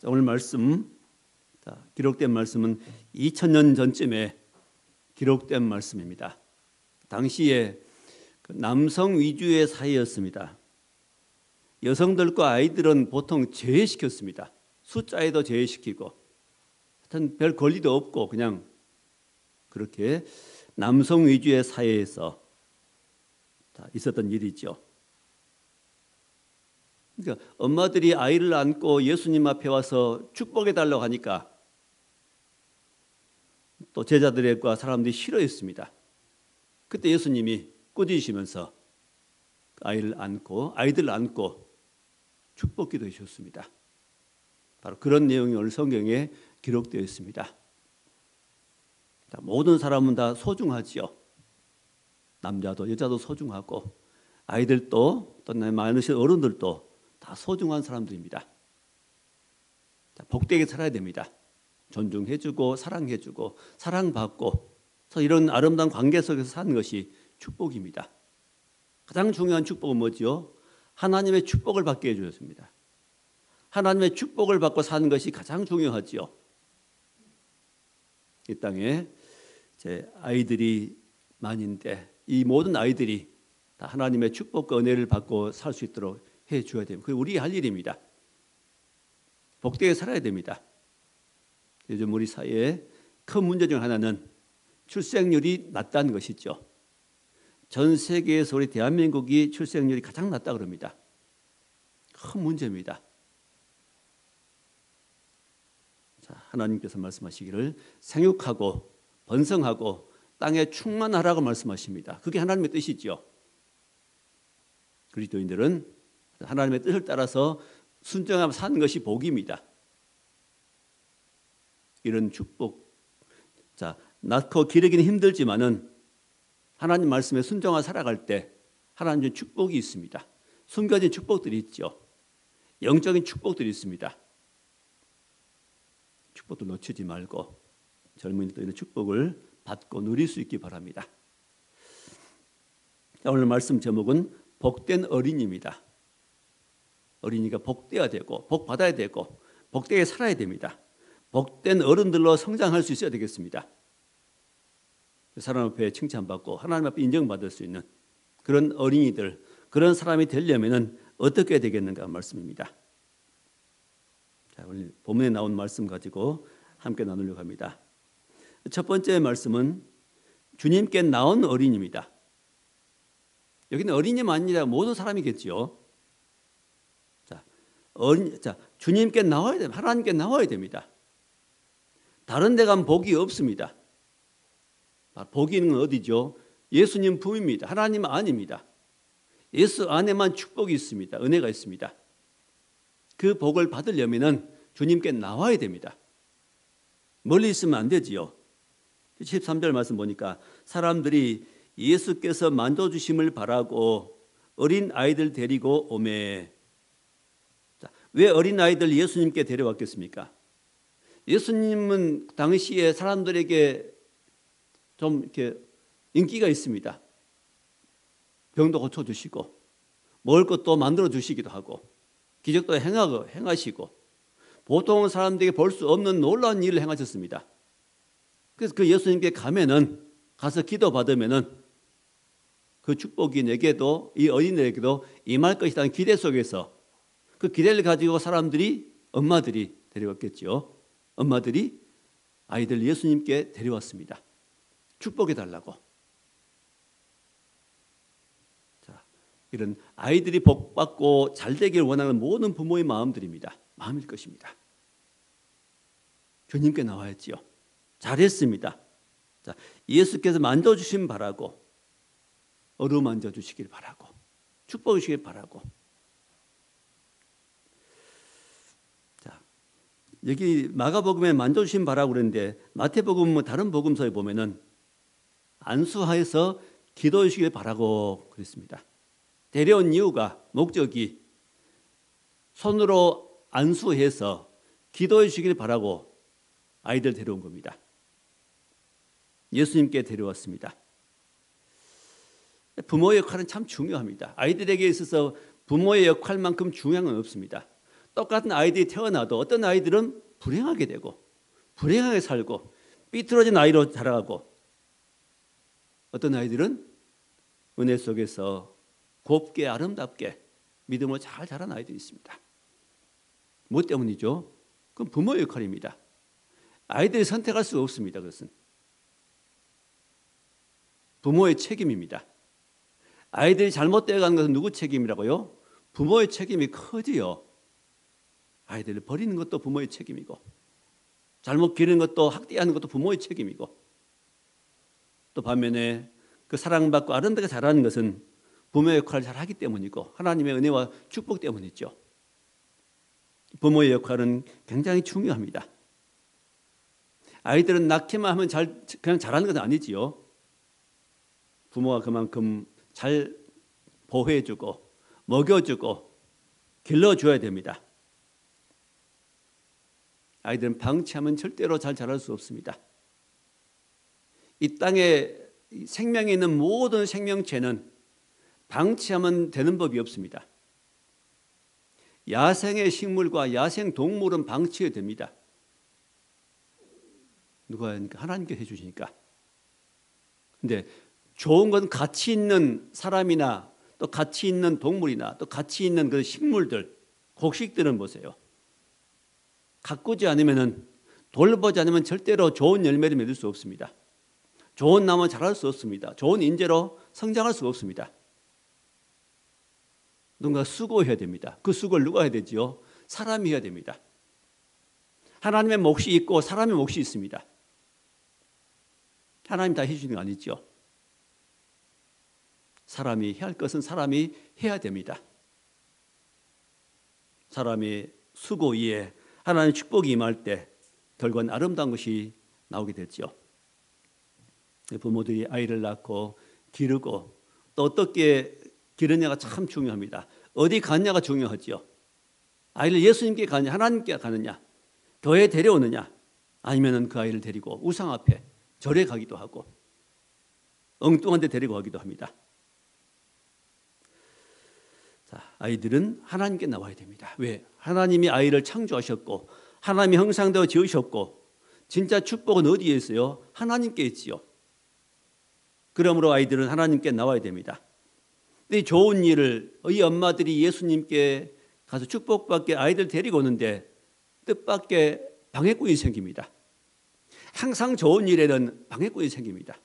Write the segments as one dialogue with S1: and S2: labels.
S1: 오늘 말씀, 기록된 말씀은 2000년 전쯤에 기록된 말씀입니다. 당시에 남성 위주의 사회였습니다. 여성들과 아이들은 보통 제외시켰습니다. 숫자에도 제외시키고, 하여튼 별 권리도 없고 그냥 그렇게 남성 위주의 사회에서 있었던 일이죠. 그러니까 엄마들이 아이를 안고 예수님 앞에 와서 축복해 달라고 하니까 또 제자들과 사람들이 싫어했습니다. 그때 예수님이 꾸짖으시면서 아이들을 안고 축복 기도해 주셨습니다. 바로 그런 내용이 오늘 성경에 기록되어 있습니다. 모든 사람은 다 소중하지요. 남자도 여자도 소중하고 아이들도 또 많으신 어른들도 다 소중한 사람들입니다. 복되게 살아야 됩니다. 존중해주고 사랑해주고 사랑받고 이런 아름다운 관계 속에서 사는 것이 축복입니다. 가장 중요한 축복은 뭐죠? 하나님의 축복을 받게 해주셨습니다. 하나님의 축복을 받고 사는 것이 가장 중요하지요. 이 땅에 제 아이들이 많은데 이 모든 아이들이 다 하나님의 축복과 은혜를 받고 살 수 있도록 해줘야 됩니다. 그게 우리의 할 일입니다. 복되게 살아야 됩니다. 요즘 우리 사회에 큰 문제 중 하나는 출생률이 낮다는 것이죠. 전 세계에서 우리 대한민국이 출생률이 가장 낮다 그럽니다. 큰 문제입니다. 자, 하나님께서 말씀하시기를 생육하고 번성하고 땅에 충만하라고 말씀하십니다. 그게 하나님의 뜻이죠. 그리스도인들은 하나님의 뜻을 따라서 순종하며 사는 것이 복입니다. 이런 축복, 자, 낳고 기르기는 힘들지만은 하나님 말씀에 순종하며 살아갈 때 하나님의 축복이 있습니다. 숨겨진 축복들이 있죠. 영적인 축복들이 있습니다. 축복도 놓치지 말고 젊은이도 이런 축복을 받고 누릴 수 있기 바랍니다. 자, 오늘 말씀 제목은 복된 어린이입니다. 어린이가 복되어야 되고 복 받아야 되고 복되게 살아야 됩니다. 복된 어른들로 성장할 수 있어야 되겠습니다. 사람 앞에 칭찬받고 하나님 앞에 인정받을 수 있는 그런 어린이들, 그런 사람이 되려면 어떻게 해야 되겠는가 말씀입니다. 자, 오늘 본문에 나온 말씀 가지고 함께 나누려고 합니다. 첫 번째 말씀은 주님께 나온 어린이입니다. 여기는 어린이만 아니라 모든 사람이겠죠. 자, 주님께 나와야 됩니다. 하나님께 나와야 됩니다. 다른 데 가면 복이 없습니다. 복이 있는 건 어디죠? 예수님 품입니다. 하나님 안입니다. 예수 안에만 축복이 있습니다. 은혜가 있습니다. 그 복을 받으려면 주님께 나와야 됩니다. 멀리 있으면 안 되지요. 13절 말씀 보니까 사람들이 예수께서 만져주심을 바라고 어린 아이들 데리고 오매. 자, 왜 어린 아이들 예수님께 데려왔겠습니까? 예수님은 당시에 사람들에게 좀 이렇게 인기가 있습니다. 병도 고쳐주시고 먹을 것도 만들어 주시기도 하고 기적도 행하시고 보통 사람들에게 볼 수 없는 놀라운 일을 행하셨습니다. 그래서 그 예수님께 가서 기도 받으면은 그 축복이 내게도 이 어린이에게도 임할 것이라는 기대 속에서 그 기대를 가지고 엄마들이 데려왔겠죠. 엄마들이 아이들 예수님께 데려왔습니다. 축복해 달라고. 자, 이런 아이들이 복받고 잘 되기를 원하는 모든 부모의 마음일 것입니다. 주님께 나와야지요. 잘했습니다. 자, 예수께서 만져주시면 바라고 어루만져 주시길 바라고 축복해 주시길 바라고. 자, 여기 마가복음에 만져주시면 바라고 그랬는데 마태복음 다른 복음서에 보면은 안수하여서 기도해 주시길 바라고 그랬습니다. 데려온 이유가 목적이 손으로 안수해서 기도해 주시길 바라고 아이들 데려온 겁니다. 예수님께 데려왔습니다. 부모의 역할은 참 중요합니다. 아이들에게 있어서 부모의 역할만큼 중요한 건 없습니다. 또 똑같은 아이들이 태어나도 어떤 아이들은 불행하게 되고 불행하게 살고 삐뚤어진 아이로 자라가고 어떤 아이들은 은혜 속에서 곱게 아름답게 믿음으로 잘 자란 아이들이 있습니다. 뭐 때문이죠? 그건 부모의 역할입니다. 아이들이 선택할 수 없습니다. 그것은 부모의 책임입니다. 아이들이 잘못되어 가는 것은 누구 책임이라고요? 부모의 책임이 커지요. 아이들을 버리는 것도 부모의 책임이고 잘못 기르는 것도 학대하는 것도 부모의 책임이고 또 반면에 그 사랑받고 아름답게 자라는 것은 부모의 역할을 잘하기 때문이고 하나님의 은혜와 축복 때문이죠. 부모의 역할은 굉장히 중요합니다. 아이들은 낳기만 하면 그냥 잘하는 것은 아니지요. 부모가 그만큼 잘 보호해주고 먹여주고 길러줘야 됩니다. 아이들은 방치하면 절대로 잘 자랄 수 없습니다. 이 땅에 생명이 있는 모든 생명체는 방치하면 되는 법이 없습니다. 야생의 식물과 야생 동물은 방치해야 됩니다. 누가 하니까? 하나님께서 해주시니까. 근데 좋은 건 가치 있는 사람이나 또 가치 있는 동물이나 또 가치 있는 그 식물들, 곡식들은 보세요. 가꾸지 않으면 돌보지 않으면 절대로 좋은 열매를 맺을 수 없습니다. 좋은 나무 자랄 수 없습니다. 좋은 인재로 성장할 수 없습니다. 누군가 수고해야 됩니다. 그 수고를 누가 해야 되지요? 사람이 해야 됩니다. 하나님의 몫이 있고 사람의 몫이 있습니다. 하나님 다 해주시는 거 아니죠. 사람이 해야 할 것은 사람이 해야 됩니다. 사람의 수고 위에 하나님의 축복이 임할 때 결과는 아름다운 것이 나오게 됐죠. 부모들이 아이를 낳고 기르고 또 어떻게 기르냐가 참 중요합니다. 어디 가느냐가 중요하죠. 아이를 예수님께 가느냐 하나님께 가느냐 교회에 데려오느냐 아니면 그 아이를 데리고 우상 앞에 절에 가기도 하고 엉뚱한 데 데리고 가기도 합니다. 자, 아이들은 하나님께 나와야 됩니다. 왜? 하나님이 아이를 창조하셨고 하나님이 형상되어 지으셨고 진짜 축복은 어디에 있어요? 하나님께 있지요. 그러므로 아이들은 하나님께 나와야 됩니다. 이 좋은 일을 이 엄마들이 예수님께 가서 축복받게 아이들 데리고 오는데 뜻밖의 방해꾼이 생깁니다. 항상 좋은 일에는 방해꾼이 생깁니다.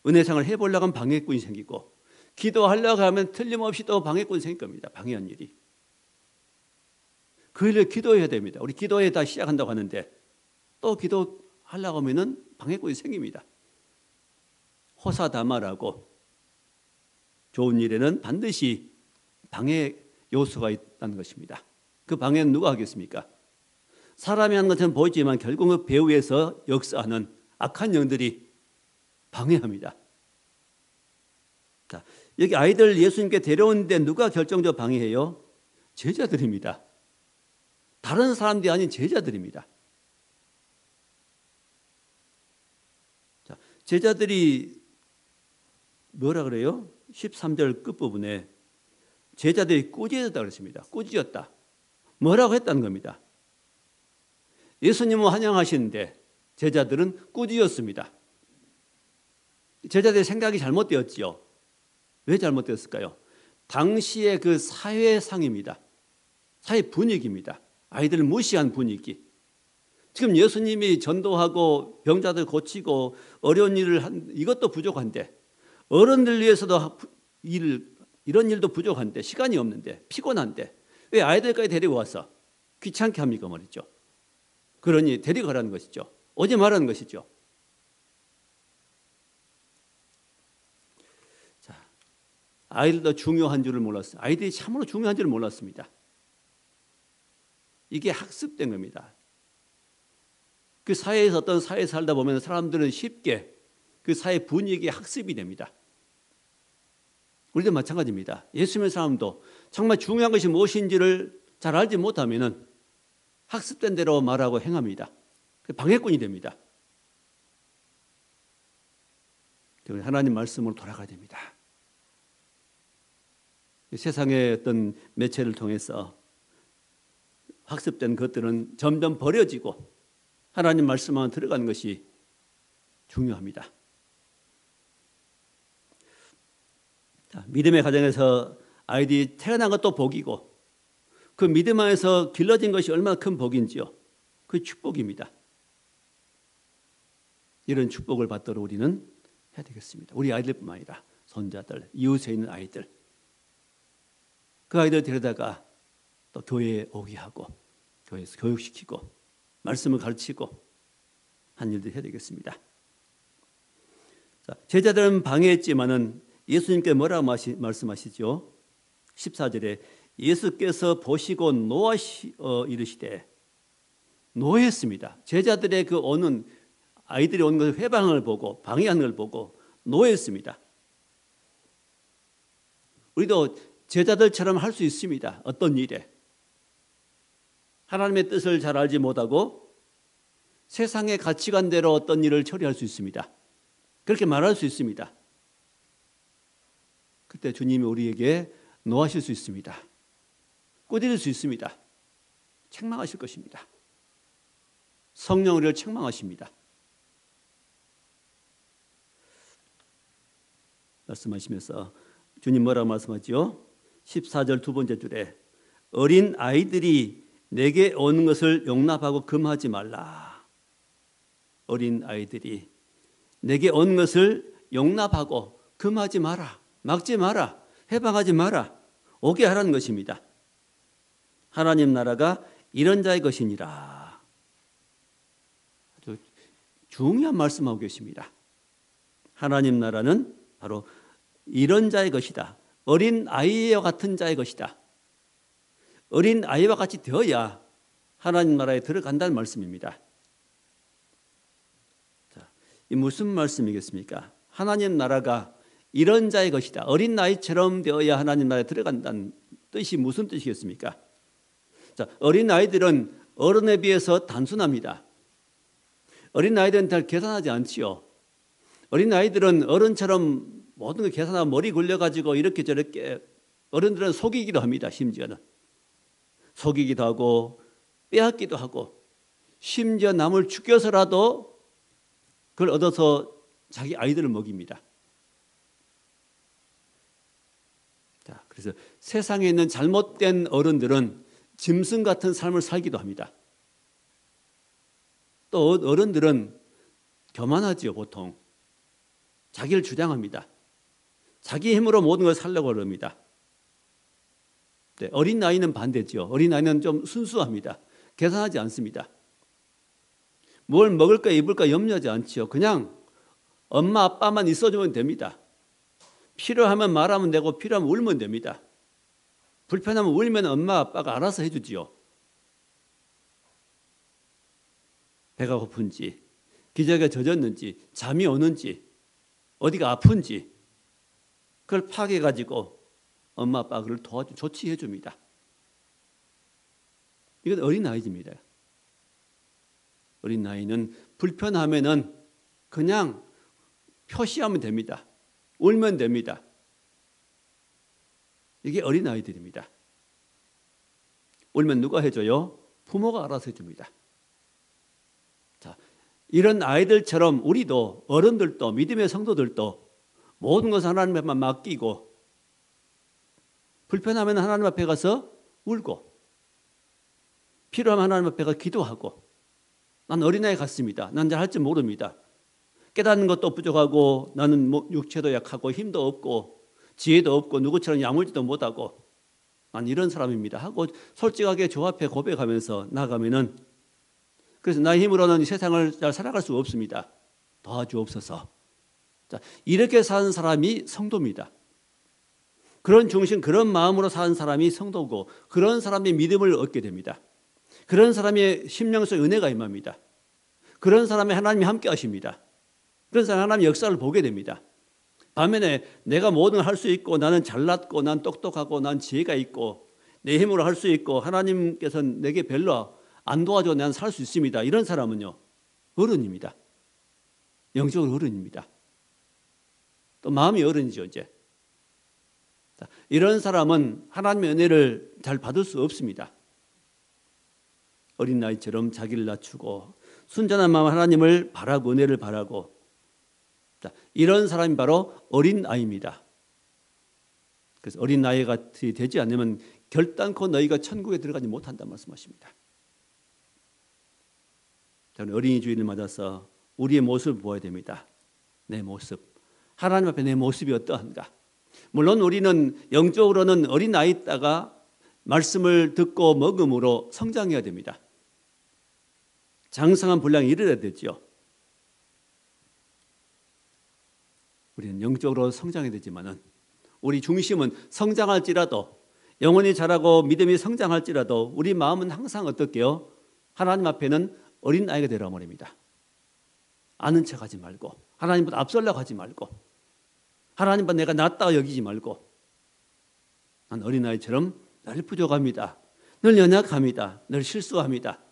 S1: 은혜상을 해보려고 하면 방해꾼이 생기고 기도하려고 하면 틀림없이 또 방해꾼이 생길 겁니다. 방해한 일이. 그 일을 기도해야 됩니다. 우리 기도회 다 시작한다고 하는데 또 기도하려고 하면 방해꾼이 생깁니다. 호사다마라고 좋은 일에는 반드시 방해 요소가 있다는 것입니다. 그 방해는 누가 하겠습니까? 사람이 하는 것처럼 보이지만 결국은 배후에서 역사하는 악한 영들이 방해합니다. 자, 여기 아이들 예수님께 데려오는데 누가 결정적으로 방해해요? 제자들입니다. 다른 사람들이 아닌 제자들입니다. 자, 제자들이 뭐라 그래요? 13절 끝부분에 제자들이 꾸짖었다 그랬습니다. 꾸짖었다. 뭐라고 했다는 겁니다. 예수님은 환영하시는데 제자들은 꾸짖었습니다. 제자들의 생각이 잘못되었지요. 왜 잘못되었을까요? 당시의 그 사회상입니다. 사회 분위기입니다. 아이들을 무시한 분위기. 지금 예수님이 전도하고 병자들 고치고 어려운 일을 한 이것도 부족한데 어른들 위해서도 이런 일도 부족한데 시간이 없는데 피곤한데 왜 아이들까지 데리고 와서 귀찮게 합니까 말이죠. 그러니 데리고 가라는 것이죠. 오지 말라는 것이죠. 자, 아이들도 중요한 줄을 몰랐어요. 아이들이 참으로 중요한 줄을 몰랐습니다. 이게 학습된 겁니다. 그 사회에서 어떤 사회에 살다 보면 사람들은 쉽게 그 사회 분위기에 학습이 됩니다. 우리도 마찬가지입니다. 예수님의 사람도 정말 중요한 것이 무엇인지를 잘 알지 못하면 학습된 대로 말하고 행합니다. 방해꾼이 됩니다. 하나님 말씀으로 돌아가야 됩니다. 세상의 어떤 매체를 통해서 학습된 것들은 점점 버려지고 하나님 말씀만 들어가는 것이 중요합니다. 자, 믿음의 가정에서 아이들이 태어난 것도 복이고 그 믿음 안에서 길러진 것이 얼마나 큰 복인지요. 그 축복입니다. 이런 축복을 받도록 우리는 해야 되겠습니다. 우리 아이들뿐만 아니라 손자들, 이웃에 있는 아이들, 그 아이들 데려다가 또 교회에 오게 하고 교회에서 교육시키고 말씀을 가르치고 한 일들 해야 되겠습니다. 자, 제자들은 방해했지만은 예수님께 뭐라고 말씀하시죠? 14절에 예수께서 보시고 이르시되 노했습니다. 제자들의 그 오는 아이들이 오는 것을 회방을 보고 방해하는 걸 보고 노했습니다. 우리도 제자들처럼 할 수 있습니다. 어떤 일에 하나님의 뜻을 잘 알지 못하고 세상의 가치관대로 어떤 일을 처리할 수 있습니다. 그렇게 말할 수 있습니다. 그때 주님이 우리에게 노하실 수 있습니다. 꾸짖을 수 있습니다. 책망하실 것입니다. 성령 우리를 책망하십니다. 말씀하시면서 주님 뭐라고 말씀하죠? 14절 두 번째 줄에 어린 아이들이 내게 오는 것을 용납하고 금하지 말라. 어린 아이들이 내게 오는 것을 용납하고 금하지 마라. 막지 마라. 해방하지 마라. 오게 하라는 것입니다. 하나님 나라가 이런 자의 것이니라. 아주 중요한 말씀하고 계십니다. 하나님 나라는 바로 이런 자의 것이다. 어린 아이와 같은 자의 것이다. 어린 아이와 같이 되어야 하나님 나라에 들어간다는 말씀입니다. 자, 이 무슨 말씀이겠습니까? 하나님 나라가 이런 자의 것이다. 어린 아이처럼 되어야 하나님 나라에 들어간다는 뜻이 무슨 뜻이겠습니까? 자, 어린 아이들은 어른에 비해서 단순합니다. 어린 아이들은 잘 계산하지 않지요. 어린 아이들은 어른처럼 모든 걸 계산하고 머리 굴려가지고 이렇게 저렇게 어른들은 속이기도 합니다. 심지어는 속이기도 하고 빼앗기도 하고 심지어 남을 죽여서라도 그걸 얻어서 자기 아이들을 먹입니다. 자, 그래서 세상에 있는 잘못된 어른들은 짐승 같은 삶을 살기도 합니다. 또 어른들은 교만하지요. 보통 자기를 주장합니다. 자기 힘으로 모든 걸 살려고 합니다. 네, 어린 아이는 반대죠. 어린 아이는 좀 순수합니다. 계산하지 않습니다. 뭘 먹을까 입을까 염려하지 않지요. 그냥 엄마 아빠만 있어주면 됩니다. 필요하면 말하면 되고 필요하면 울면 됩니다. 불편하면 울면 엄마 아빠가 알아서 해주지요. 배가 고픈지 기저귀가 젖었는지 잠이 오는지 어디가 아픈지 그걸 파악해가지고 엄마 아빠가 그걸 도와주 조치해 줍니다. 이건 어린아이입니다. 어린아이는 불편하면은 그냥 표시하면 됩니다. 울면 됩니다. 이게 어린아이들입니다. 울면 누가 해줘요? 부모가 알아서 해줍니다. 자, 이런 아이들처럼 우리도 어른들도 믿음의 성도들도 모든 것을 하나님에만 맡기고 불편하면 하나님 앞에 가서 울고 필요하면 하나님 앞에 가서 기도하고 난 어린아이 같습니다. 난 잘 할 줄 모릅니다. 깨닫는 것도 부족하고 나는 육체도 약하고 힘도 없고 지혜도 없고 누구처럼 야물지도 못하고 난 이런 사람입니다 하고 솔직하게 주 앞에 고백하면서 나가면은 그래서 나의 힘으로는 이 세상을 잘 살아갈 수가 없습니다. 도와주옵소서. 자, 이렇게 사는 사람이 성도입니다. 그런 중심, 그런 마음으로 사는 사람이 성도고 그런 사람이 믿음을 얻게 됩니다. 그런 사람의 심령 속에 은혜가 임합니다. 그런 사람이 하나님이 함께 하십니다. 그런 사람 하나님의 역사를 보게 됩니다. 반면에 내가 모든 걸 할 수 있고 나는 잘났고 난 똑똑하고 난 지혜가 있고 내 힘으로 할 수 있고 하나님께서는 내게 별로 안 도와줘 난 살 수 있습니다. 이런 사람은요 어른입니다. 영적으로 어른입니다. 또 마음이 어른이죠 이제. 이런 사람은 하나님의 은혜를 잘 받을 수 없습니다. 어린 나이처럼 자기를 낮추고 순전한 마음 하나님을 바라고 은혜를 바라고, 이런 사람이 바로 어린 아이입니다. 그래서 어린 나이 같이 되지 않으면 결단코 너희가 천국에 들어가지 못한다 말씀하십니다. 저는 어린이 주일을 맞아서 우리의 모습을 보아야 됩니다. 내 모습, 하나님 앞에 내 모습이 어떠한가. 물론 우리는 영적으로는 어린 아이다가 말씀을 듣고 먹음으로 성장해야 됩니다. 장성한 분량에 이르러야 되죠. 우리는 영적으로 성장해야 되지만은 우리 중심은 성장할지라도, 영혼이 자라고 믿음이 성장할지라도 우리 마음은 항상 어떻게요? 하나님 앞에는 어린 아이가 되라 말입니다. 아는 척하지 말고, 하나님보다 앞서려고 하지 말고, 하나님보다 내가 낫다고 여기지 말고, 난 어린 아이처럼 늘 부족합니다, 늘 연약합니다, 늘 실수합니다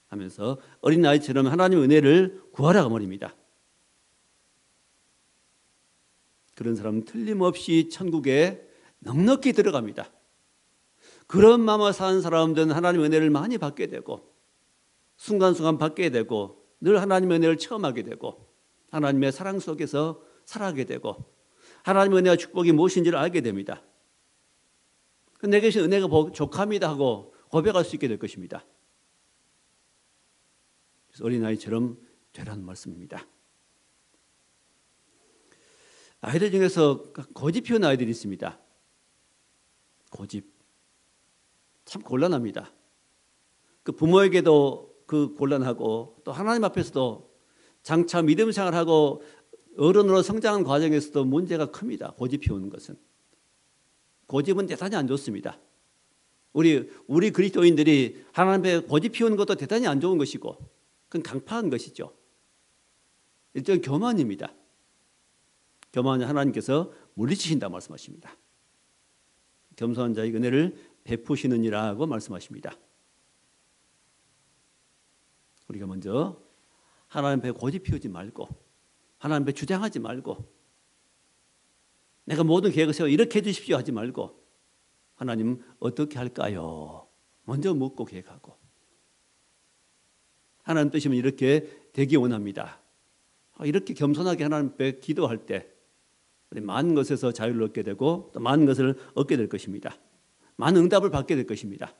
S1: 하면서 어린 아이처럼 하나님의 은혜를 구하라고 말입니다. 그런 사람은 틀림없이 천국에 넉넉히 들어갑니다. 그런 마음으로 사는 사람들은 하나님의 은혜를 많이 받게 되고, 순간순간 받게 되고, 늘 하나님의 은혜를 체험하게 되고, 하나님의 사랑 속에서 살아가게 되고, 하나님의 은혜와 축복이 무엇인지를 알게 됩니다. 내게 주신 은혜가 족합니다 하고 고백할 수 있게 될 것입니다. 그래서 어린아이처럼 되라는 말씀입니다. 아이들 중에서 고집 피운 아이들이 있습니다. 고집. 참 곤란합니다. 그 부모에게도 그 곤란하고, 또 하나님 앞에서도 장차 믿음 생활하고 어른으로 성장하는 과정에서도 문제가 큽니다. 고집 피우는 것은. 고집은 대단히 안 좋습니다. 우리 그리스도인들이 하나님 앞에 고집 피우는 것도 대단히 안 좋은 것이고, 그건 강팍한 것이죠. 일종의 교만입니다. 교만은 하나님께서 물리치신다 말씀하십니다. 겸손한 자에게 은혜를 베푸시느니라고 말씀하십니다. 우리가 먼저 하나님 앞에 고집 피우지 말고, 하나님 앞에 주장하지 말고, 내가 모든 계획을 세워 이렇게 해주십시오 하지 말고, 하나님 어떻게 할까요? 먼저 묻고 계획하고, 하나님 뜻이면 이렇게 되기 원합니다. 이렇게 겸손하게 하나님 앞에 기도할 때 우리 많은 것에서 자유를 얻게 되고, 또 많은 것을 얻게 될 것입니다. 많은 응답을 받게 될 것입니다.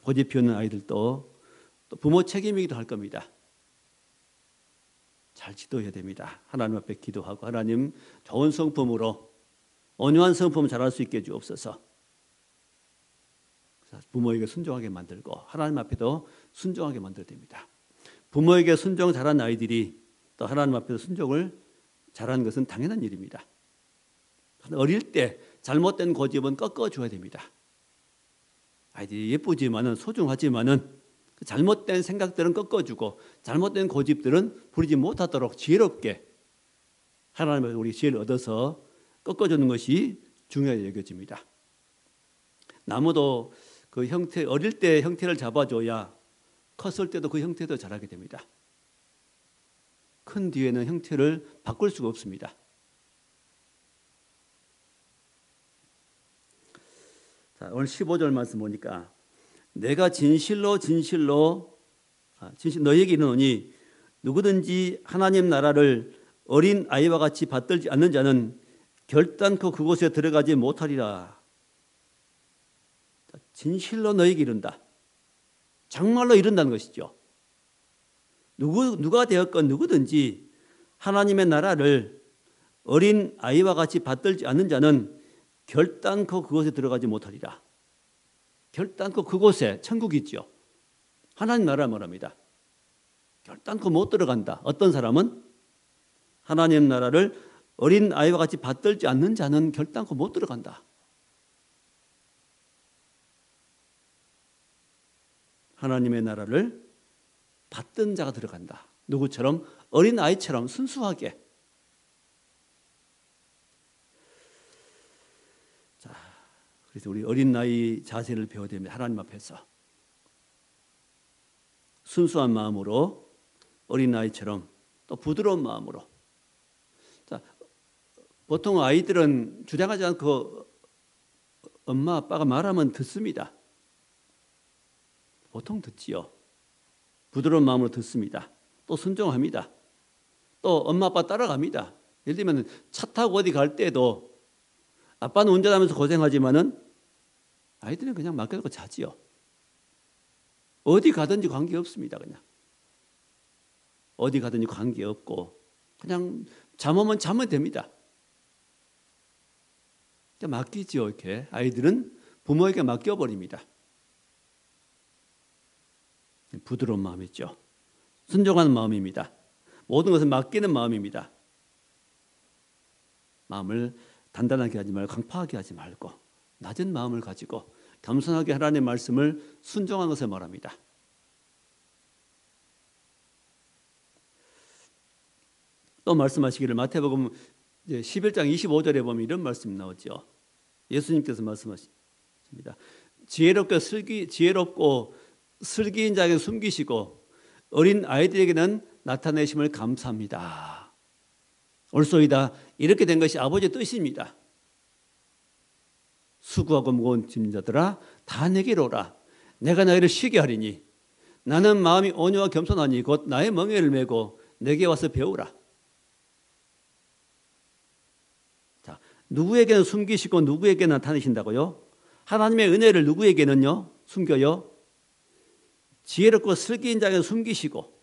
S1: 고집 피우는 아이들도 또 부모 책임이기도 할 겁니다. 잘 지도해야 됩니다. 하나님 앞에 기도하고, 하나님 좋은 성품으로, 온유한 성품 자랄 수 있게 주옵소서. 부모에게 순종하게 만들고 하나님 앞에도 순종하게 만들어야 됩니다. 부모에게 순종 잘한 아이들이 또 하나님 앞에서 순종을 잘하는 것은 당연한 일입니다. 어릴 때 잘못된 고집은 꺾어줘야 됩니다. 아이들이 예쁘지만은, 소중하지만은 그 잘못된 생각들은 꺾어주고, 잘못된 고집들은 부리지 못하도록 지혜롭게 하나님의 우리 지혜를 얻어서 꺾어주는 것이 중요하게 여겨집니다. 나무도 그 형태, 어릴 때 형태를 잡아줘야 컸을 때도 그 형태도 자라게 됩니다. 큰 뒤에는 형태를 바꿀 수가 없습니다. 자, 오늘 15절 말씀 보니까, 내가 진실로 너희에게 이르노니 누구든지 하나님 나라를 어린 아이와 같이 받들지 않는 자는 결단코 그곳에 들어가지 못하리라. 진실로 너희에게 이른다. 정말로 이른다는 것이죠. 누가 되었건 누구든지 하나님의 나라를 어린 아이와 같이 받들지 않는 자는 결단코 그곳에 들어가지 못하리라. 결단코 그곳에, 천국이 있죠. 하나님 나라 말합니다. 결단코 못 들어간다. 어떤 사람은 하나님 나라를 어린 아이와 같이 받들지 않는 자는 결단코 못 들어간다. 하나님의 나라를 받던 자가 들어간다. 누구처럼? 어린 아이처럼 순수하게. 자, 그래서 우리 어린 나이 자세를 배워야 됩니다. 하나님 앞에서 순수한 마음으로, 어린 아이처럼, 또 부드러운 마음으로. 자, 보통 아이들은 주장하지 않고 엄마 아빠가 말하면 듣습니다. 보통 듣지요. 부드러운 마음으로 듣습니다. 또 순종합니다. 또 엄마 아빠 따라갑니다. 예를 들면 차 타고 어디 갈 때도 아빠는 운전하면서 고생하지만은 아이들은 그냥 맡겨놓고 자지요. 어디 가든지 관계없습니다. 그냥 어디 가든지 관계없고 그냥 잠 오면 자면 됩니다. 맡기지요. 이렇게 아이들은 부모에게 맡겨버립니다. 부드러운 마음이죠. 순종하는 마음입니다. 모든 것을 맡기는 마음입니다. 마음을 단단하게 하지 말고 강팍하게 하지 말고 낮은 마음을 가지고 겸손하게 하나님의 말씀을 순종하는 것을 말합니다. 또 말씀하시기를 마태복음 11장 25절에 보면 이런 말씀이 나오죠. 예수님께서 말씀하십니다. 지혜롭고 슬기인 자에게 숨기시고 어린 아이들에게는 나타내심을 감사합니다. 옳소이다. 이렇게 된 것이 아버지의 뜻입니다. 수고하고 무거운 짐진 자들아 다 내게로 오라. 내가 너희를 쉬게 하리니 나는 마음이 온유와 겸손하니 곧 나의 멍에를 메고 내게 와서 배우라. 자, 누구에게는 숨기시고 누구에게 나타내신다고요? 하나님의 은혜를 누구에게는요? 숨겨요? 지혜롭고 슬기인 자에게 숨기시고.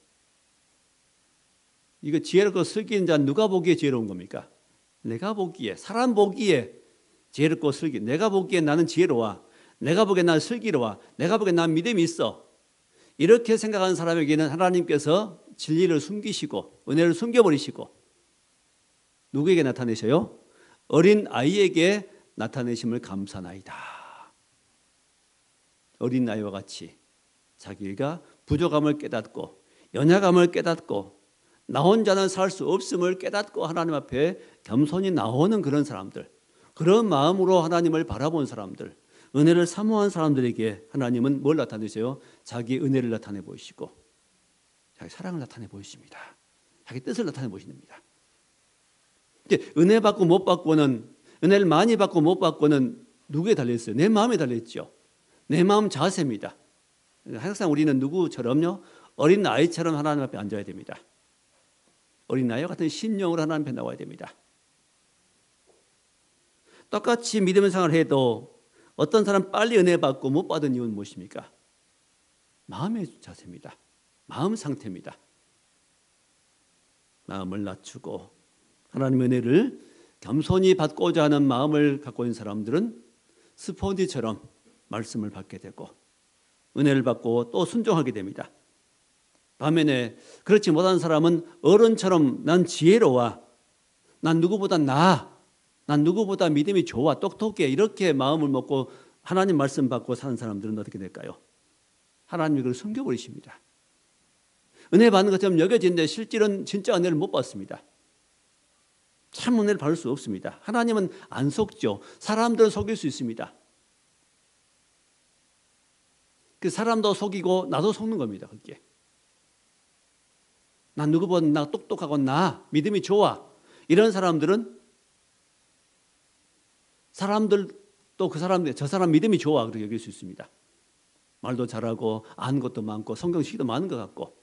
S1: 이거 지혜롭고 슬기인 자는 누가 보기에 지혜로운 겁니까? 내가 보기에, 사람 보기에 지혜롭고 슬기. 내가 보기에 나는 지혜로워. 내가 보기에 나는 슬기로워. 내가 보기에 나는 믿음이 있어. 이렇게 생각하는 사람에게는 하나님께서 진리를 숨기시고 은혜를 숨겨버리시고 누구에게 나타내셔요? 어린 아이에게 나타내심을 감사나이다. 어린 아이와 같이 자기가 부족함을 깨닫고 연약함을 깨닫고 나 혼자는 살 수 없음을 깨닫고 하나님 앞에 겸손히 나오는 그런 사람들, 그런 마음으로 하나님을 바라본 사람들, 은혜를 사모한 사람들에게 하나님은 뭘 나타내세요? 자기 은혜를 나타내 보이시고 자기 사랑을 나타내 보이십니다. 자기 뜻을 나타내 보이십니다. 은혜 받고 못 받고는, 은혜를 많이 받고 못 받고는 누구에 달려있어요? 내 마음에 달려있죠. 내 마음 자세입니다. 항상 우리는 누구처럼요? 어린 아이처럼 하나님 앞에 앉아야 됩니다. 어린 아이와 같은 심령으로 하나님 앞에 나와야 됩니다. 똑같이 믿음의 생활을 해도 어떤 사람 빨리 은혜 받고 못 받은 이유는 무엇입니까? 마음의 자세입니다. 마음 상태입니다. 마음을 낮추고 하나님의 은혜를 겸손히 받고자 하는 마음을 갖고 있는 사람들은 스폰지처럼 말씀을 받게 되고 은혜를 받고 또 순종하게 됩니다. 반면에 그렇지 못한 사람은 어른처럼 난 지혜로워, 난 누구보다 나아, 난 누구보다 믿음이 좋아, 똑똑해, 이렇게 마음을 먹고 하나님 말씀 받고 사는 사람들은 어떻게 될까요? 하나님이 그걸 숨겨버리십니다. 은혜 받는 것처럼 여겨지는데 실질은 진짜 은혜를 못 받습니다. 참 은혜를 받을 수 없습니다. 하나님은 안 속죠. 사람들은 속일 수 있습니다. 그 사람도 속이고 나도 속는 겁니다. 그게. 난 누구보다 나 똑똑하고 나 믿음이 좋아. 이런 사람들은 사람들도 그 사람들 저 사람 믿음이 좋아 그렇게 여길 수 있습니다. 말도 잘하고 아는 것도 많고 성경식도 많은 것 같고.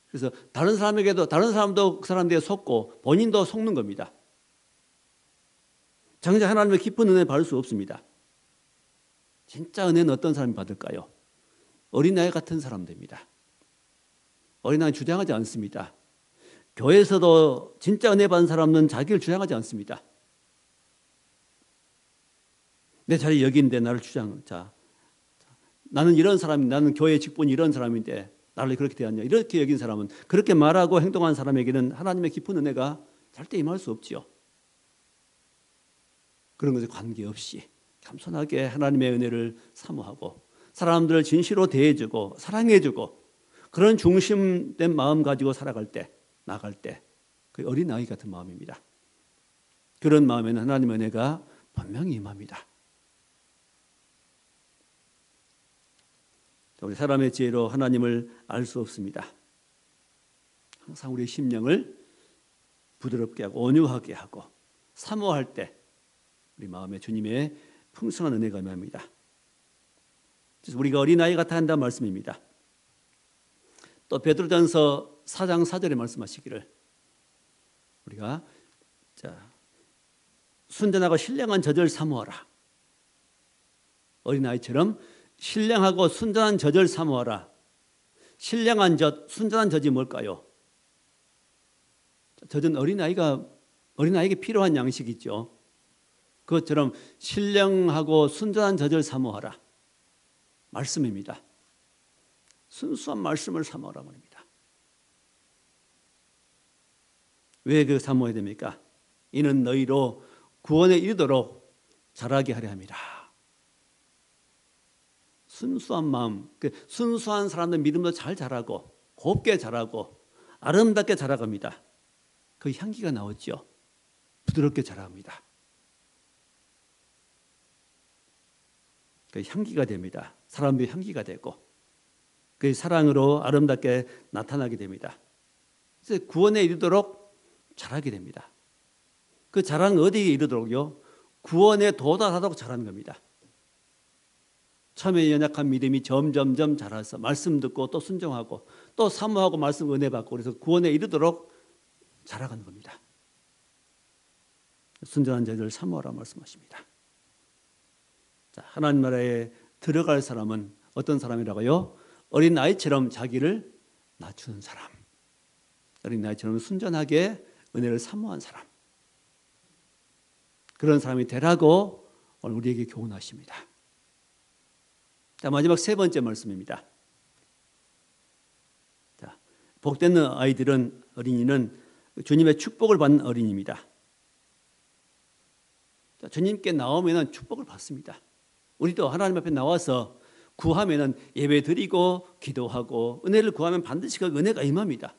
S1: 그래서 다른 사람도 그 사람들에 속고 본인도 속는 겁니다. 정작 하나님의 깊은 은혜 받을 수 없습니다. 진짜 은혜는 어떤 사람이 받을까요? 어린아이 같은 사람들입니다. 어린아이 주장하지 않습니다. 교회에서도 진짜 은혜 받은 사람은 자기를 주장하지 않습니다. 내 자리 여기인데 나를 나는 이런 사람이, 나는 교회 직분이 이런 사람인데 나를 그렇게 대하냐, 이렇게 여긴 사람은, 그렇게 말하고 행동한 사람에게는 하나님의 깊은 은혜가 절대 임할 수 없지요. 그런 것에 관계없이 겸손하게 하나님의 은혜를 사모하고 사람들을 진실로 대해주고 사랑해주고 그런 중심된 마음 가지고 살아갈 때, 나갈 때 그 어린아이 같은 마음입니다. 그런 마음에는 하나님의 은혜가 분명히 임합니다. 우리 사람의 지혜로 하나님을 알 수 없습니다. 항상 우리의 심령을 부드럽게 하고 온유하게 하고 사모할 때 우리 마음에 주님의 풍성한 은혜가 임합니다. 그래서 우리가 어린아이 같아야 한다는 말씀입니다. 또 베드로전서 4장 4절에 말씀하시기를 우리가 순전하고 신령한 젖을 사모하라. 어린아이처럼 신령하고 순전한 젖을 사모하라. 신령한 젖, 순전한 젖이 뭘까요? 젖은 어린아이에게 필요한 양식이죠. 그것처럼 신령하고 순전한 젖을 사모하라. 말씀입니다. 순수한 말씀을 사모하라 말입니다. 왜 그 사모해야 됩니까? 이는 너희로 구원에 이르도록 자라게 하려 함이라. 순수한 마음, 순수한 사람들 믿음도 잘 자라고 곱게 자라고 아름답게 자라갑니다. 그 향기가 나오죠. 부드럽게 자라갑니다. 그 향기가 됩니다. 사람의 향기가 되고 그 사랑으로 아름답게 나타나게 됩니다. 그래서 구원에 이르도록 자라게 됩니다. 그 자라는 어디에 이르도록요? 구원에 도달하도록 자라는 겁니다. 처음에 연약한 믿음이 점점점 자라서 말씀 듣고 또 순종하고 또 사모하고 말씀 은혜 받고 그래서 구원에 이르도록 자라가는 겁니다. 순전한 자들을 사모하라 말씀하십니다. 자, 하나님 나라에 들어갈 사람은 어떤 사람이라고요? 어린 아이처럼 자기를 낮추는 사람, 어린 아이처럼 순전하게 은혜를 사모한 사람, 그런 사람이 되라고 오늘 우리에게 교훈하십니다. 자, 마지막 세 번째 말씀입니다. 자, 복된 아이들은 어린이는 주님의 축복을 받는 어린이입니다. 자, 주님께 나오면 축복을 받습니다. 우리도 하나님 앞에 나와서 구하면 예배 드리고 기도하고 은혜를 구하면 반드시 그 은혜가 임합니다.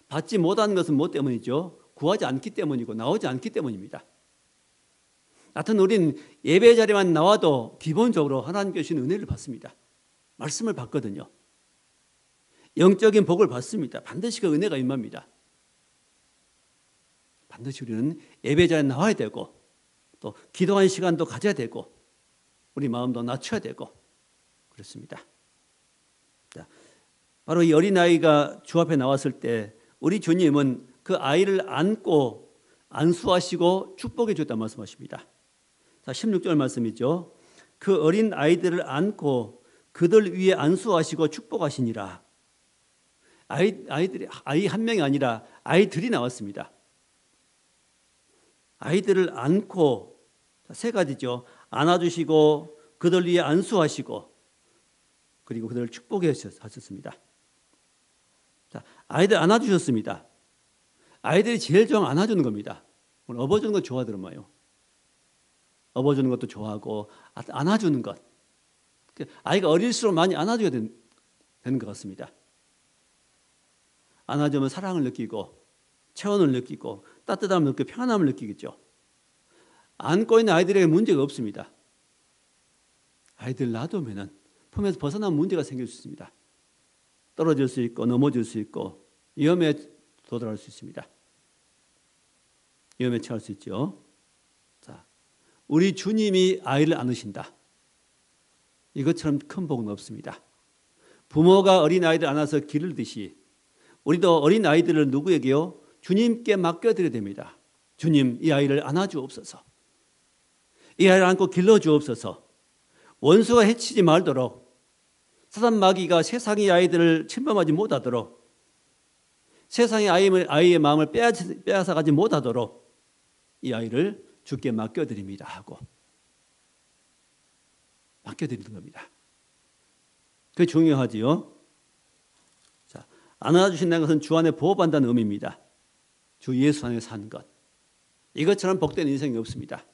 S1: 받지 못하는 것은 뭐 때문이죠? 구하지 않기 때문이고 나오지 않기 때문입니다. 하여튼 우리는 예배 자리만 나와도 기본적으로 하나님께 주신 은혜를 받습니다. 말씀을 받거든요. 영적인 복을 받습니다. 반드시 그 은혜가 임합니다. 반드시 우리는 예배 자리에 나와야 되고 또 기도하는 시간도 가져야 되고 우리 마음도 낮춰야 되고 그렇습니다. 자, 바로 이 어린아이가 주 앞에 나왔을 때 우리 주님은 그 아이를 안고 안수하시고 축복해 줬다는 말씀하십니다. 자, 16절 말씀이죠. 그 어린 아이들을 안고 그들 위에 안수하시고 축복하시니라. 아이 한 명이 아니라 아이들이 나왔습니다. 아이들을 안고 세 가지죠. 안아주시고 그들 위에 안수하시고 그리고 그들을 축복해 하셨습니다. 자, 아이들 안아주셨습니다. 아이들이 제일 좋아하는 안아주는 겁니다. 오늘 업어주는 거 좋아하더라고요. 업어주는 것도 좋아하고 안아주는 것. 아이가 어릴수록 많이 안아줘야 되는 것 같습니다. 안아주면 사랑을 느끼고 체온을 느끼고 따뜻함을 느끼고 평안함을 느끼겠죠. 안고 있는 아이들에게 문제가 없습니다. 아이들 놔두면 품에서 벗어나면 문제가 생길 수 있습니다. 떨어질 수 있고 넘어질 수 있고 위험에 도달할 수 있습니다. 위험에 처할 수 있죠. 자, 우리 주님이 아이를 안으신다. 이것처럼 큰 복은 없습니다. 부모가 어린 아이들 안아서 기르듯이 우리도 어린 아이들을 누구에게요? 주님께 맡겨드려야 됩니다. 주님, 이 아이를 안아주옵소서. 이 아이를 안고 길러주옵소서. 원수가 해치지 말도록 사단 마귀가 세상의 아이들을 침범하지 못하도록 세상의 아이의 마음을 빼앗아가지 못하도록 이 아이를 주께 맡겨드립니다 하고 맡겨드리는 겁니다. 그게 중요하지요. 자, 안아주신다는 것은 주 안에 보호받는다는 의미입니다. 주 예수 안에 산 것. 이것처럼 복된 인생이 없습니다.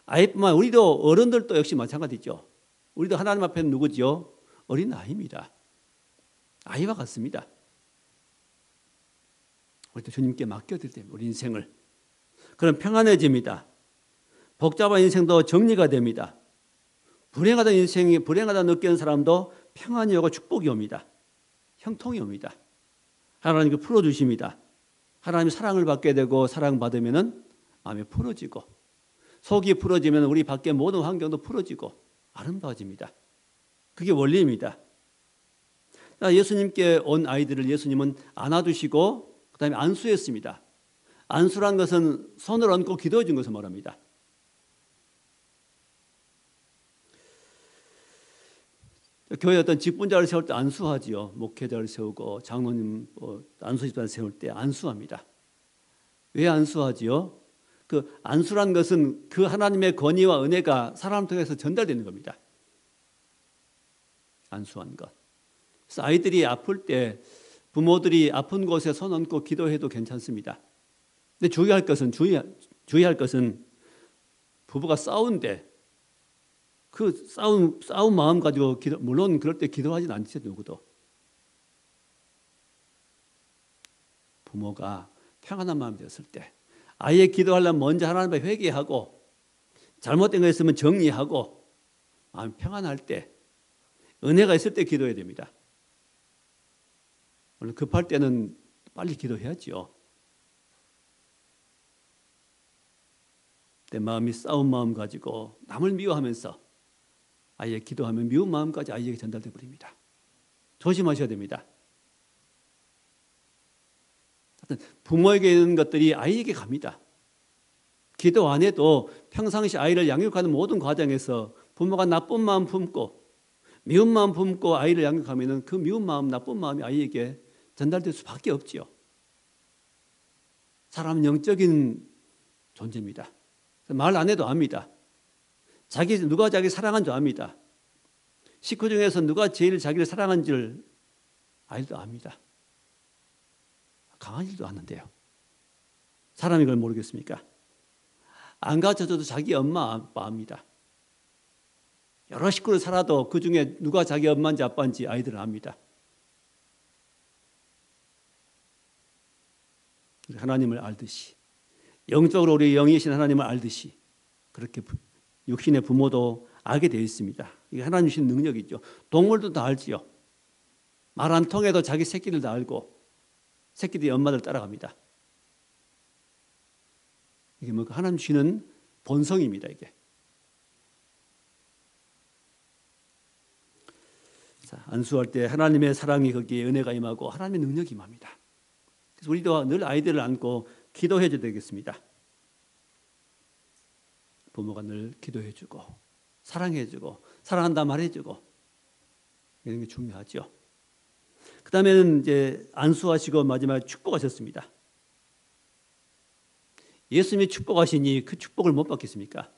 S1: 아이뿐만 우리도 어른들도 역시 마찬가지죠. 우리도 하나님 앞에는 누구죠? 어린 아이입니다. 아이와 같습니다. 우리도 주님께 맡겨드릴 때 우리 인생을 그럼 평안해집니다. 복잡한 인생도 정리가 됩니다. 불행하던 인생이 불행하다 느끼는 사람도 평안이 오고 축복이 옵니다. 형통이 옵니다. 하나님께 풀어주십니다. 하나님의 사랑을 받게 되고 사랑받으면 마음이 풀어지고 속이 풀어지면 우리 밖에 모든 환경도 풀어지고 아름다워집니다. 그게 원리입니다. 예수님께 온 아이들을 예수님은 안아주시고 그 다음에 안수했습니다. 안수란 것은 손을 얹고 기도해 준 것을 말합니다. 교회 어떤 직분자를 세울 때 안수하지요. 목회자를 세우고 장로님 안수 집단을 세울 때 안수합니다. 왜 안수하지요? 그 안수란 것은 그 하나님의 권위와 은혜가 사람 통해서 전달되는 겁니다. 안수한 것. 그래서 아이들이 아플 때 부모들이 아픈 곳에 손 얹고 기도해도 괜찮습니다. 근데 주의할 것은 부부가 싸운데 그 싸운 마음 가지고 물론 그럴 때 기도하진 않죠. 누구도. 부모가 평안한 마음이 되었을 때 아이의 기도하려면 먼저 하나님 앞에 회개하고 잘못된 거 있으면 정리하고 마음이 평안할 때 은혜가 있을 때 기도해야 됩니다. 물론 급할 때는 빨리 기도해야죠. 내 마음이 싸운 마음 가지고 남을 미워하면서 아이의 기도하면 미운 마음까지 아이에게 전달돼 버립니다. 조심하셔야 됩니다. 부모에게 있는 것들이 아이에게 갑니다. 기도 안 해도 평상시 아이를 양육하는 모든 과정에서 부모가 나쁜 마음 품고 미운 마음 품고 아이를 양육하면 그 미운 마음, 나쁜 마음이 아이에게 전달될 수밖에 없지요. 사람은 영적인 존재입니다. 말 안 해도 압니다. 누가 자기 사랑한 줄 압니다. 식구 중에서 누가 제일 자기를 사랑한 줄 아이도 압니다. 강아지도 아는데요. 사람이 그걸 모르겠습니까? 안 가르쳐줘도 자기 엄마 아빠 압니다. 여러 식구를 살아도 그 중에 누가 자기 엄마인지 아빠인지 아이들은 압니다. 하나님을 알듯이 영적으로 우리 영이신 하나님을 알듯이 그렇게 육신의 부모도 알게 되어 있습니다. 이게 하나님 주신 능력이죠. 동물도 다 알지요. 말 안 통해도 자기 새끼들 다 알고 새끼들이 엄마들 따라갑니다. 이게 뭐 하나님 주시는 본성입니다. 이게. 자, 안수할 때 하나님의 사랑이 거기에 은혜가 임하고 하나님의 능력이 임합니다. 그래서 우리도 늘 아이들을 안고 기도해 줘야 되겠습니다. 부모가 늘 기도해 주고 사랑해 주고 사랑한다 말해 주고 이런 게 중요하죠. 그 다음에는 이제 안수하시고 마지막에 축복하셨습니다. 예수님이 축복하시니 그 축복을 못 받겠습니까?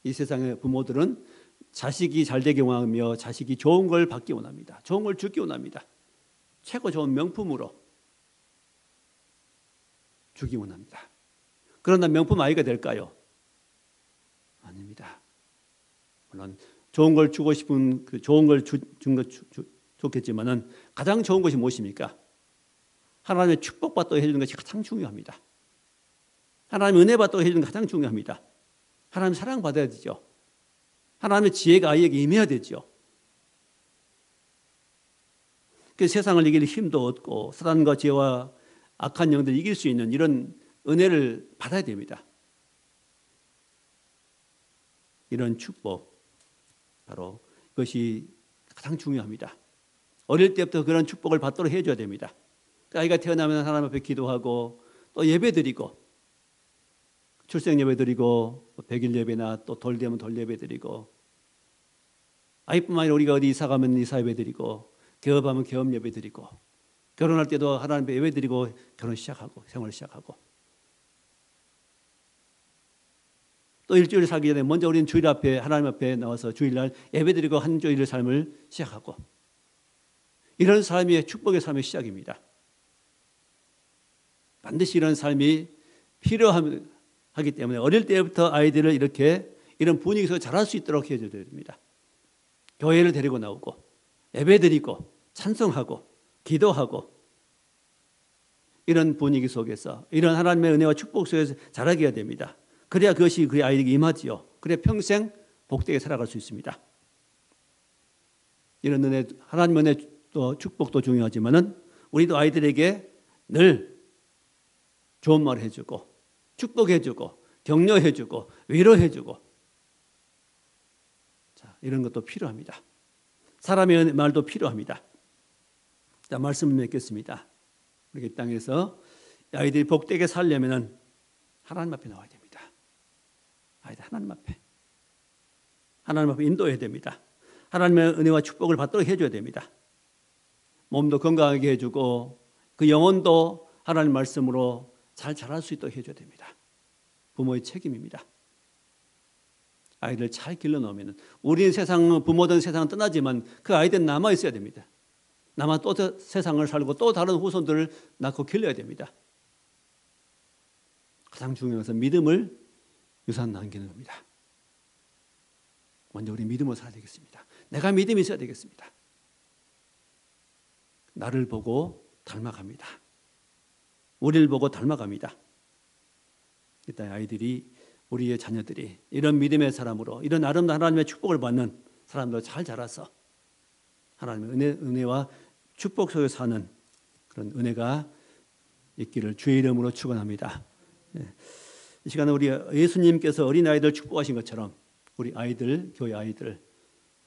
S1: 이 세상의 부모들은 자식이 잘 되기 원하며 자식이 좋은 걸 받기 원합니다. 좋은 걸 주기 원합니다. 최고 좋은 명품으로 주기 원합니다. 그러나 명품 아이가 될까요? 아닙니다. 물론 좋은 걸 주고 싶은 그 좋은 걸 준 것 좋겠지만은 가장 좋은 것이 무엇입니까? 하나님의 축복받도록 해주는 것이 가장 중요합니다. 하나님의 은혜 받도록 해주는 것이 가장 중요합니다. 하나님 사랑 받아야 되죠. 하나님의 지혜가 아이에게 임해야 되죠. 그 세상을 이길 힘도 얻고 사단과 죄와 악한 영들을 이길 수 있는 이런 은혜를 받아야 됩니다. 이런 축복, 바로 그것이 가장 중요합니다. 어릴 때부터 그런 축복을 받도록 해줘야 됩니다. 아이가 태어나면 하나님 앞에 기도하고 또 예배드리고 출생 예배드리고 100일 예배나 또 돌 되면 돌 예배드리고 아이뿐만 아니라 우리가 어디 이사 가면 이사 예배드리고 개업하면 개업 예배드리고 결혼할 때도 하나님 앞에 예배드리고 결혼 시작하고 생활 시작하고 또 일주일 살기 전에 먼저 우리는 주일 앞에 하나님 앞에 나와서 주일날 예배드리고 한 주일의 삶을 시작하고 이런 삶이 축복의 삶의 시작입니다. 반드시 이런 삶이 필요하기 때문에 어릴 때부터 아이들을 이렇게 이런 분위기 속에서 자랄 수 있도록 해줘야 됩니다. 교회를 데리고 나오고 예배드리고 찬송하고 기도하고 이런 분위기 속에서 이런 하나님의 은혜와 축복 속에서 자라게 해야 됩니다. 그래야 그것이 그 아이에게 임하지요. 그래야 평생 복되게 살아갈 수 있습니다. 이런 은혜, 하나님 은혜 또 축복도 중요하지만은 우리도 아이들에게 늘 좋은 말 해주고 축복해주고 격려해주고 위로해주고 이런 것도 필요합니다. 사람의 말도 필요합니다. 자, 말씀을 맺겠습니다. 우리 이 땅에서 아이들이 복되게 살려면 하나님 앞에 나와야 됩니다. 아이들 하나님 앞에 인도해야 됩니다. 하나님의 은혜와 축복을 받도록 해줘야 됩니다. 몸도 건강하게 해주고 그 영혼도 하나님 말씀으로 잘 자랄 수 있도록 해줘야 됩니다. 부모의 책임입니다. 아이를 잘 길러놓으면 우리는 부모든 세상은 떠나지만 그 아이들은 남아있어야 됩니다. 남아 또 세상을 살고 또 다른 후손들을 낳고 길러야 됩니다. 가장 중요한 것은 믿음을 유산 남기는 겁니다. 먼저 우리 믿음으로 살아야 되겠습니다. 내가 믿음이 있어야 되겠습니다. 나를 보고 닮아갑니다. 우리를 보고 닮아갑니다. 일단 아이들이 우리의 자녀들이 이런 믿음의 사람으로 이런 아름다운 하나님의 축복을 받는 사람들로 잘 자라서 하나님의 은혜와 축복 속에 사는 그런 은혜가 있기를 주의 이름으로 축원합니다. 이 시간에 우리 예수님께서 어린아이들 축복하신 것처럼 우리 아이들, 교회 아이들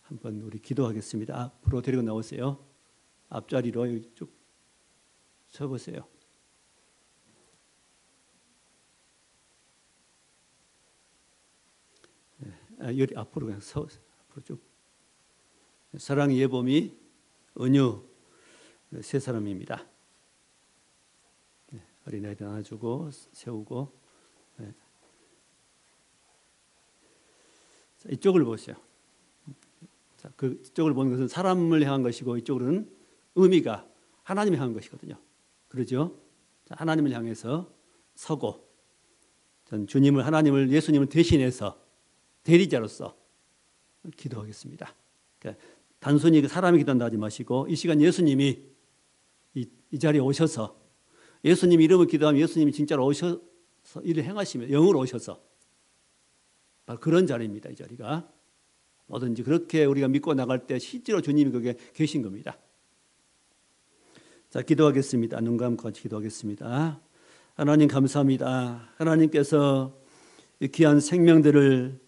S1: 한번 우리 기도하겠습니다. 앞으로 데리고 나오세요. 앞자리로 쭉 서보세요. 여기 앞으로 그냥 앞으로 쭉. 사랑의 예범이 은유 세 사람입니다. 어린아이들 안아주고 세우고. 자, 이쪽을 보세요. 자, 그쪽을 보는 것은 사람을 향한 것이고 이쪽으로는 의미가 하나님을 향한 것이거든요. 그러죠? 자, 하나님을 향해서 서고 전 하나님을 예수님을 대신해서 대리자로서 기도하겠습니다. 그러니까 단순히 사람이 기도한다 하지 마시고 이 시간 예수님이 이 자리에 오셔서 예수님 이름을 기도하면 예수님이 진짜로 오셔서 일을 행하시면 영으로 오셔서 바로 그런 자리입니다. 이 자리가 뭐든지 그렇게 우리가 믿고 나갈 때 실제로 주님이 거기에 계신 겁니다. 자, 기도하겠습니다. 눈 감고 같이 기도하겠습니다. 하나님 감사합니다. 하나님께서 이 귀한 생명들을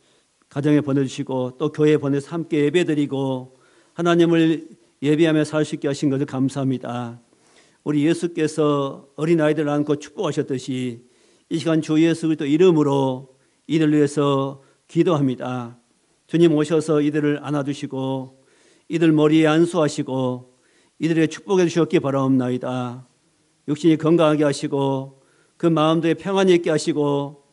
S1: 가정에 보내주시고 또 교회에 보내서 함께 예배드리고 하나님을 예배하며 살 수 있게 하신 것을 감사합니다. 우리 예수께서 어린아이들을 안고 축복하셨듯이 이 시간 주 예수 그리스도 이름으로 이들을 위해서 기도합니다. 주님 오셔서 이들을 안아주시고 이들 머리에 안수하시고 이들에게 축복해 주셨기 바라옵나이다. 육신이 건강하게 하시고 그 마음들에 평안이 있게 하시고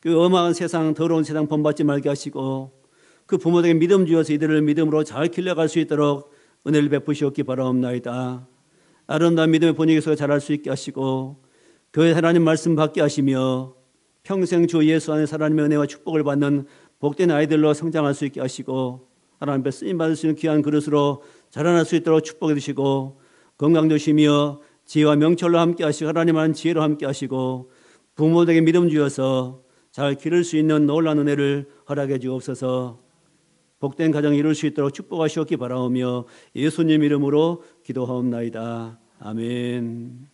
S1: 그 엄한 세상 더러운 세상 본받지 말게 하시고 그 부모들에게 믿음 주어서 이들을 믿음으로 잘 길러갈 수 있도록 은혜를 베푸시옵기 바라옵나이다. 아름다운 믿음의 분위기 속에 자랄 수 있게 하시고 교회 하나님 말씀 받게 하시며 평생 주 예수 안에 하나님의 은혜와 축복을 받는 복된 아이들로 성장할 수 있게 하시고 하나님 앞에 쓰임 받을 수 있는 귀한 그릇으로 자라날 수 있도록 축복해 주시고 건강 주시며 지혜와 명철로 함께 하시고 하나님 하는 지혜로 함께 하시고 부모들에게 믿음 주어서 잘 기를 수 있는 놀라운 은혜를 허락해 주옵소서. 복된 가정 이룰 수 있도록 축복하시옵기 바라오며 예수님 이름으로 기도하옵나이다. 아멘.